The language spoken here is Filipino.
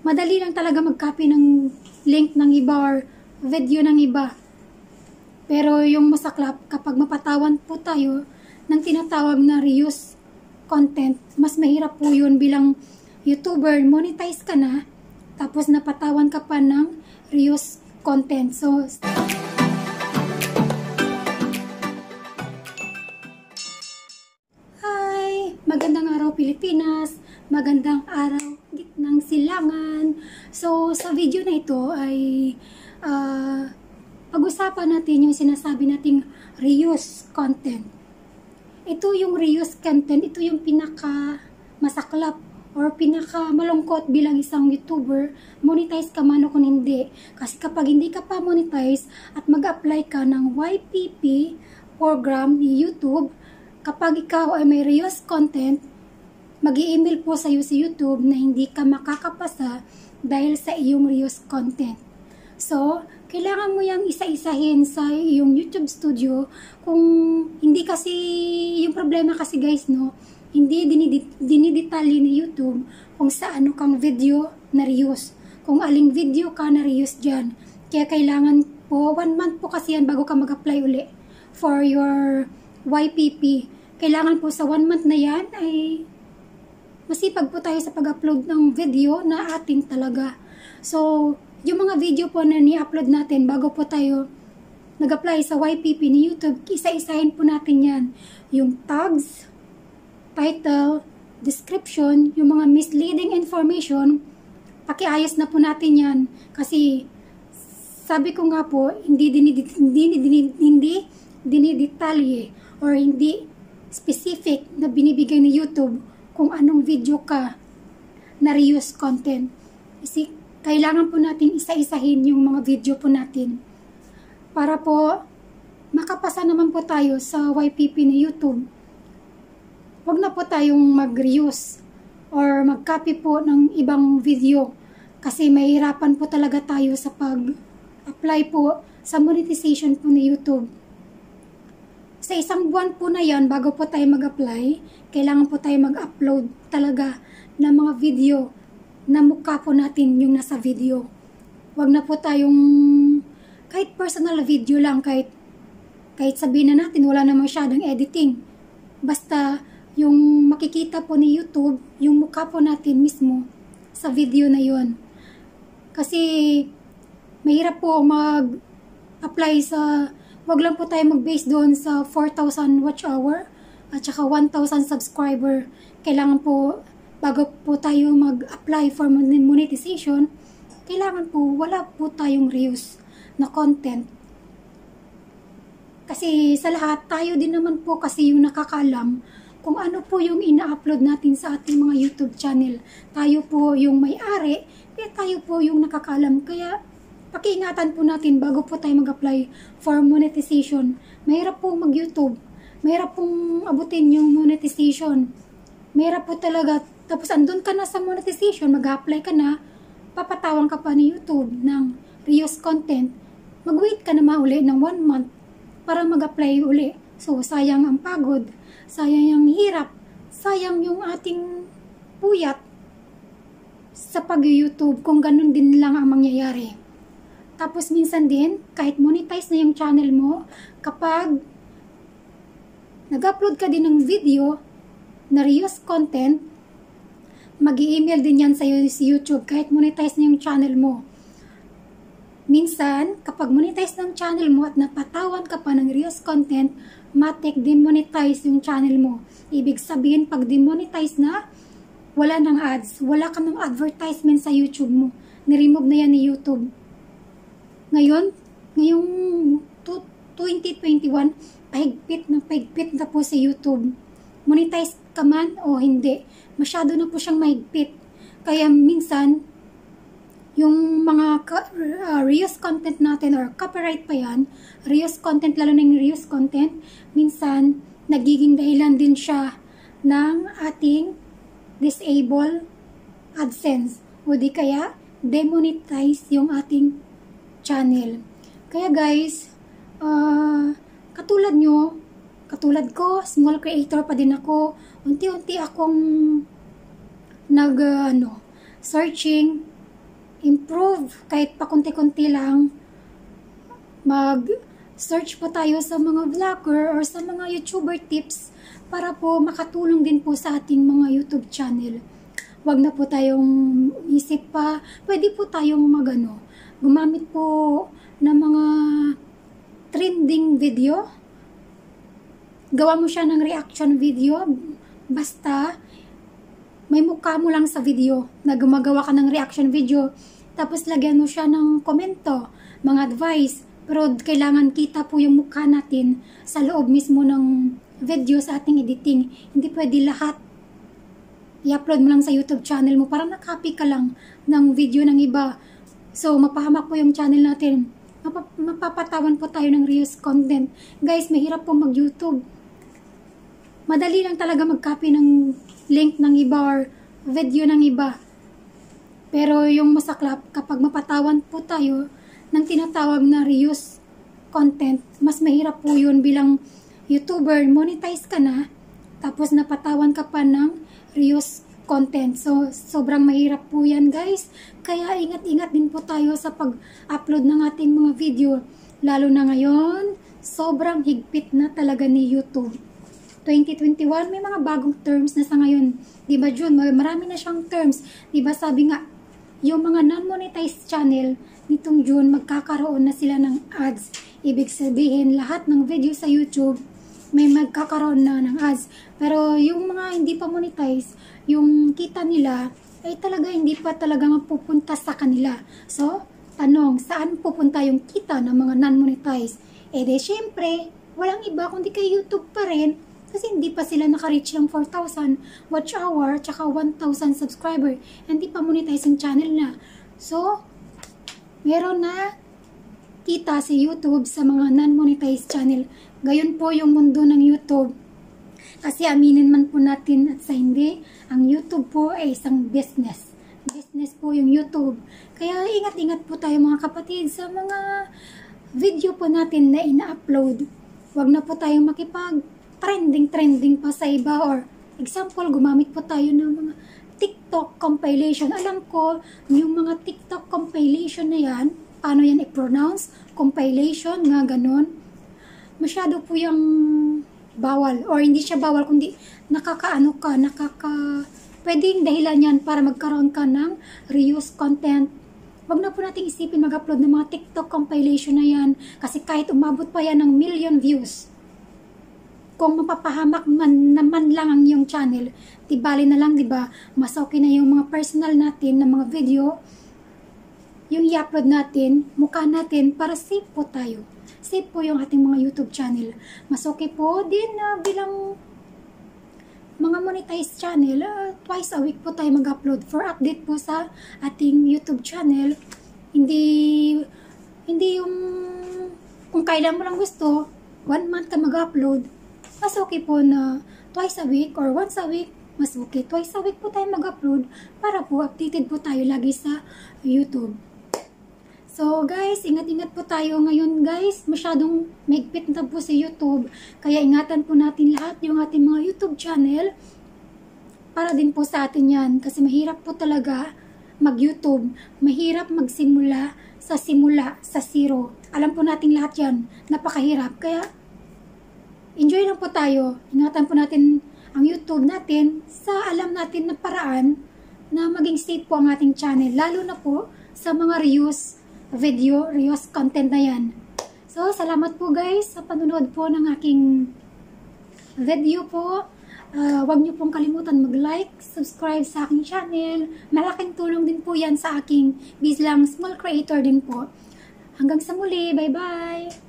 Madali lang talaga mag-copy ng link ng iba or video ng iba. Pero yung masaklap, kapag mapatawan po tayo ng tinatawag na reuse content, mas mahirap po yun bilang YouTuber. Monetize ka na, tapos napatawan ka pa ng reuse content. So, hi! Magandang araw Pilipinas! Magandang araw gitnang silangan! So, sa video na ito ay pag-usapan natin yung sinasabi nating reuse content. Ito yung reuse content, ito yung pinaka masaklap or pinaka malungkot bilang isang YouTuber, monetize ka man o kung hindi. Kasi kapag hindi ka pa monetize at mag-apply ka ng YPP program ni YouTube, kapag ikaw ay may reuse content, mag-i-email po sa iyo si YouTube na hindi ka makakapasa dahil sa iyong reuse content. So, kailangan mo yung isa-isahin sa iyong YouTube studio. Kung hindi kasi, yung problema kasi guys, no, hindi dinidetalye ni YouTube kung saan kang video na reuse. Kung aling video ka na reuse dyan. Kaya kailangan po, 1 month po kasi yan bago ka mag-apply uli for your YPP. Kailangan po sa 1 month na yan ay masipag po tayo sa pag-upload ng video na atin talaga. So, yung mga video po na ni-upload natin bago po tayo nag-apply sa YPP ni YouTube, isa-isahin po natin yan. Yung tags, title, description, yung mga misleading information, pakiayos na po natin yan. Kasi, sabi ko nga po, hindi dinidetalye or hindi specific na binibigay ni YouTube kung anong video ka na reuse content. Kasi, kailangan po natin isa-isahin yung mga video po natin para po makapasa naman po tayo sa YPP ni YouTube. Huwag na po tayong mag-reuse or mag-copy po ng ibang video kasi mahirapan po talaga tayo sa pag-apply po sa monetization po ni YouTube. Sa isang buwan po na yan, bago po tayo mag-apply, kailangan po tayo mag-upload talaga ng mga video na mukha po natin yung nasa video. Huwag na po tayong kahit personal video lang, kahit sabihin na natin wala na masyadong editing. Basta yung makikita po ni YouTube, yung mukha po natin mismo sa video na yon. Kasi mahirap po mag-apply sa, wag lang po tayo mag-base doon sa 4,000 watch hour at saka 1,000 subscriber. Kailangan po bago po tayo mag-apply for monetization, kailangan po wala po tayong reuse na content. Kasi sa lahat, tayo din naman po kasi yung nakakaalam kung ano po yung ina-upload natin sa ating mga YouTube channel. Tayo po yung may-ari, kaya tayo po yung nakakaalam. Kaya pakiingatan po natin bago po tayo mag-apply for monetization. Mahirap po mag-YouTube. Mahirap pong abutin yung monetization. Mahirap po talaga. Tapos andun ka na sa monetization, mag-apply ka na, papatawan ka pa ni YouTube ng reuse content, mag-wait ka na uli ng 1 month para mag-apply uli. So, sayang ang pagod, sayang ang hirap, sayang yung ating puyat sa pag-YouTube kung ganun din lang ang mangyayari. Tapos minsan din, kahit monetize na yung channel mo, kapag nag-upload ka din ng video na reuse content, mag-i-email din yan sa'yo si YouTube kahit monetize na yung channel mo. Minsan, kapag monetize ng channel mo at napatawan ka pa ng reuse content, matik demonetize yung channel mo. Ibig sabihin, pag demonetize na, wala nang ads, wala ka ng advertisement sa YouTube mo. Niremove na yan ni YouTube. Ngayong 2021, pahigpit na po sa YouTube. Monetize ka man o hindi, masyado na po siyang mahigpit. Kaya minsan, yung mga reuse content natin or copyright pa yan, reuse content, lalo na yung reuse content, minsan, nagiging dahilan din siya ng ating disable AdSense. O di kaya, demonetize yung ating channel. Kaya guys, katulad nyo, katulad ko, small creator pa din ako, unti-unti akong searching improve kahit pakunti-kunti lang. Mag-search po tayo sa mga vlogger or sa mga YouTuber tips para po makatulong din po sa ating mga YouTube channel. Wag na po tayong isip pa. Pwede po tayong gumamit po ng mga trending video. Gawa mo siya ng reaction video. Basta may mukha mo lang sa video na gumagawa ka ng reaction video. Tapos lagyan mo siya ng komento, mga advice. Pero kailangan kita po yung mukha natin sa loob mismo ng video sa ating editing. Hindi pwede lahat i-upload mo lang sa YouTube channel mo. Parang nakopy ka lang ng video ng iba. So, mapahamak po yung channel natin. Mapapatawan po tayo ng reuse content. Guys, mahirap po mag-YouTube. Madali lang talaga mag-copy ng link ng iba or video ng iba. Pero yung masaklap, kapag mapatawan po tayo ng tinatawag na reuse content, mas mahirap po yun bilang YouTuber. Monetize ka na, tapos napatawan ka pa ng reuse content. So, sobrang mahirap po yan, guys. Kaya ingat-ingat din po tayo sa pag-upload ng ating mga video. Lalo na ngayon, sobrang higpit na talaga ni YouTube. 2021, may mga bagong terms na sa ngayon. Diba, June? Marami na siyang terms. Diba, sabi nga, yung mga non-monetized channel, nitong June, magkakaroon na sila ng ads. Ibig sabihin, lahat ng video sa YouTube, may magkakaroon na ng ads. Pero yung mga hindi pa monetize, yung kita nila, ay talaga hindi pa talaga mapupunta sa kanila. So, tanong, saan pupunta yung kita ng mga non-monetize? Eh de, syempre, walang iba kundi kay YouTube pa rin. Kasi hindi pa sila naka-reach ng 4,000 watch hour, tsaka 1,000 subscriber. Hindi pa monetize yung channel na. So, meron na kita si YouTube sa mga non-monetized channel. Gayon po yung mundo ng YouTube. Kasi aminin man po natin at sa hindi, ang YouTube po ay isang business. Business po yung YouTube. Kaya ingat-ingat po tayo mga kapatid sa mga video po natin na ina-upload. Huwag na po tayong trending pa sa iba, or example, gumamit po tayo ng mga TikTok compilation. Alam ko, yung mga TikTok compilation na yan, paano yan i-pronounce? Compilation, nga ganon. Masyado po yung bawal, or hindi siya bawal, kundi pwedeng dahilan yan para magkaroon ka ng reuse content. Wag na po nating isipin mag-upload ng mga TikTok compilation na yan, kasi kahit umabot pa yan ng million views, kung mapapahamak naman lang ang yung channel, di bali na lang, di ba? Mas okay na yung mga personal natin na mga video, yung i-upload natin, mukha natin, para safe po tayo. Safe po yung ating mga YouTube channel. Mas okay po din na bilang mga monetized channel, twice a week po tayo mag-upload for update po sa ating YouTube channel. Hindi yung kung kailan mo lang gusto, 1 month ka mag-upload, mas okay po na twice a week or once a week, mas okay. Twice a week po tayo mag-upload para po updated po tayo lagi sa YouTube. So guys, ingat-ingat po tayo ngayon guys. Masyadong mahigpit na po sa YouTube. Kaya ingatan po natin lahat yung ating mga YouTube channel. Para din po sa atin yan. Kasi mahirap po talaga mag-YouTube. Mahirap magsimula sa zero. Alam po natin lahat yan. Napakahirap. Kaya enjoy lang po tayo. Ingatan po natin ang YouTube natin sa alam natin na paraan na maging safe po ang ating channel. Lalo na po sa mga reuse video, reuse content na yan. So, salamat po guys sa panonood po ng aking video po. Huwag niyo pong kalimutan mag-like, subscribe sa aking channel. Malaking tulong din po yan sa aking bilang small creator din po. Hanggang sa muli. Bye-bye!